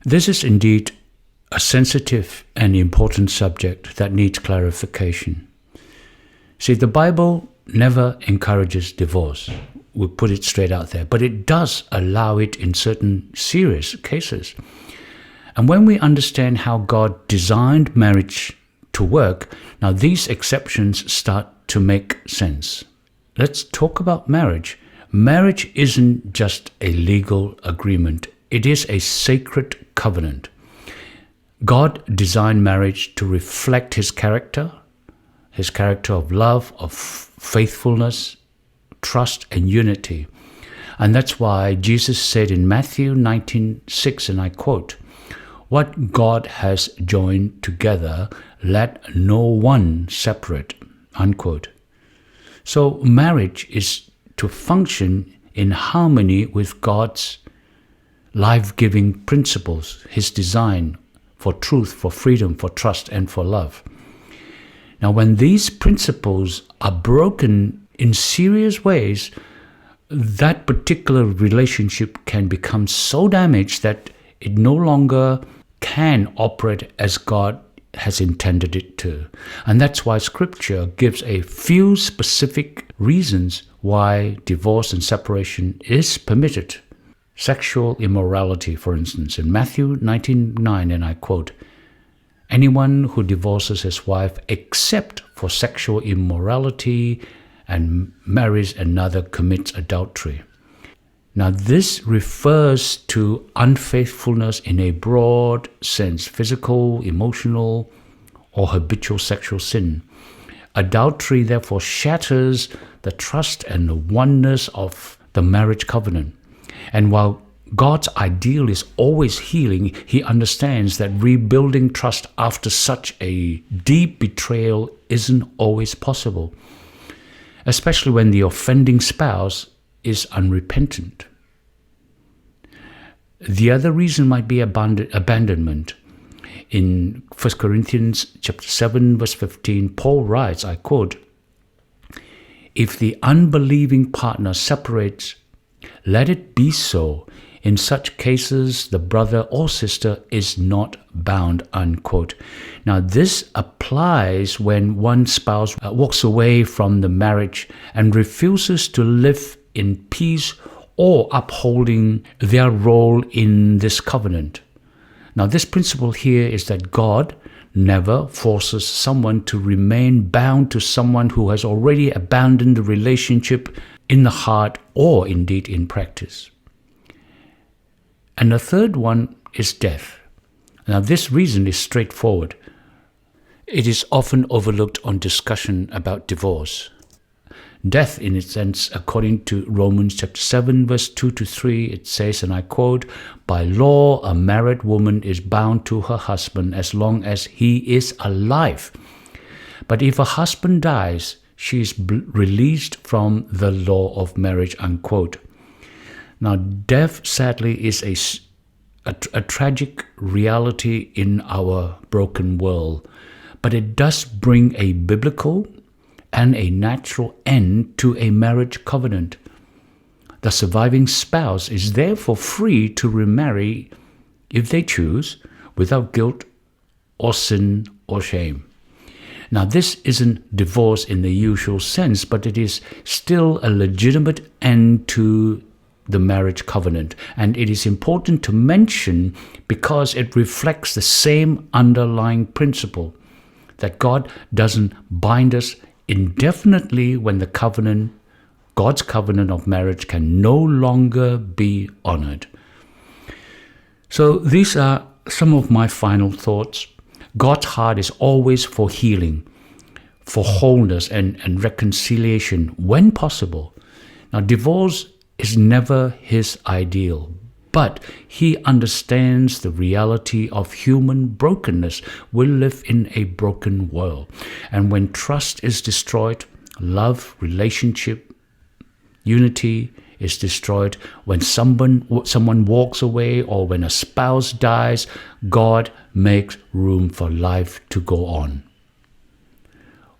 This is indeed a sensitive and important subject that needs clarification. See, the Bible never encourages divorce. We put it straight out there, but it does allow it in certain serious cases. And when we understand how God designed marriage to work, now these exceptions start to make sense. Let's talk about marriage. Marriage isn't just a legal agreement. It is a sacred covenant. God designed marriage to reflect His character of love, of faithfulness, trust, and unity. And that's why Jesus said in Matthew 19:6, and I quote, "What God has joined together, let no one separate," unquote. So marriage is to function in harmony with God's life-giving principles, His design for truth, for freedom, for trust, and for love. Now, when these principles are broken in serious ways, that particular relationship can become so damaged that it no longer can operate as God has intended it to. And that's why Scripture gives a few specific reasons why divorce and separation is permitted. Sexual immorality, for instance, in Matthew 19:9, and I quote, "Anyone who divorces his wife except for sexual immorality and marries another commits adultery." Now, this refers to unfaithfulness in a broad sense, physical, emotional, or habitual sexual sin. Adultery, therefore, shatters the trust and the oneness of the marriage covenant. And while God's ideal is always healing, He understands that rebuilding trust after such a deep betrayal isn't always possible, especially when the offending spouse is unrepentant. The other reason might be abandonment. In 1 Corinthians chapter 7, verse 15, Paul writes, I quote, "If the unbelieving partner separates, let it be so. In such cases, the brother or sister is not bound," unquote. Now, this applies when one spouse walks away from the marriage and refuses to live in peace or upholding their role in this covenant. Now, this principle here is that God never forces someone to remain bound to someone who has already abandoned the relationship in the heart or indeed in practice. And the third one is death. Now, this reason is straightforward. It is often overlooked on discussion about divorce. Death, in its sense, according to Romans chapter 7, verse 2-3, it says, and I quote, "By law, a married woman is bound to her husband as long as he is alive. But if a husband dies, she is released from the law of marriage," unquote. Now, death, sadly, is a tragic reality in our broken world, but it does bring a biblical and a natural end to a marriage covenant. The surviving spouse is therefore free to remarry if they choose, without guilt or sin or shame. Now, this isn't divorce in the usual sense, but it is still a legitimate end to the marriage covenant. And it is important to mention because it reflects the same underlying principle that God doesn't bind us indefinitely when the covenant, God's covenant of marriage, can no longer be honored. So these are some of my final thoughts. God's heart is always for healing, for wholeness and reconciliation when possible. Now, divorce is never His ideal, but He understands the reality of human brokenness. We live in a broken world. And when trust is destroyed, love, relationship, unity is destroyed. When someone walks away or when a spouse dies, God makes room for life to go on.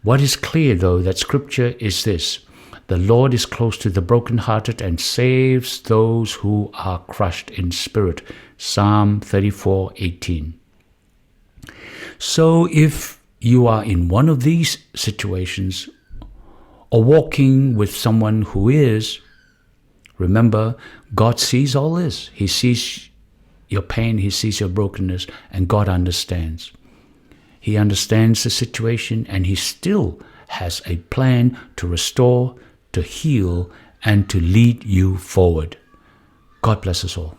What is clear, though, that Scripture is this: The Lord is close to the brokenhearted and saves those who are crushed in spirit. Psalm 34:18. So if you are in one of these situations or walking with someone who is, remember, God sees all this. He sees your pain, He sees your brokenness, and God understands. He understands the situation, and He still has a plan to restore, to heal, and to lead you forward. God bless us all.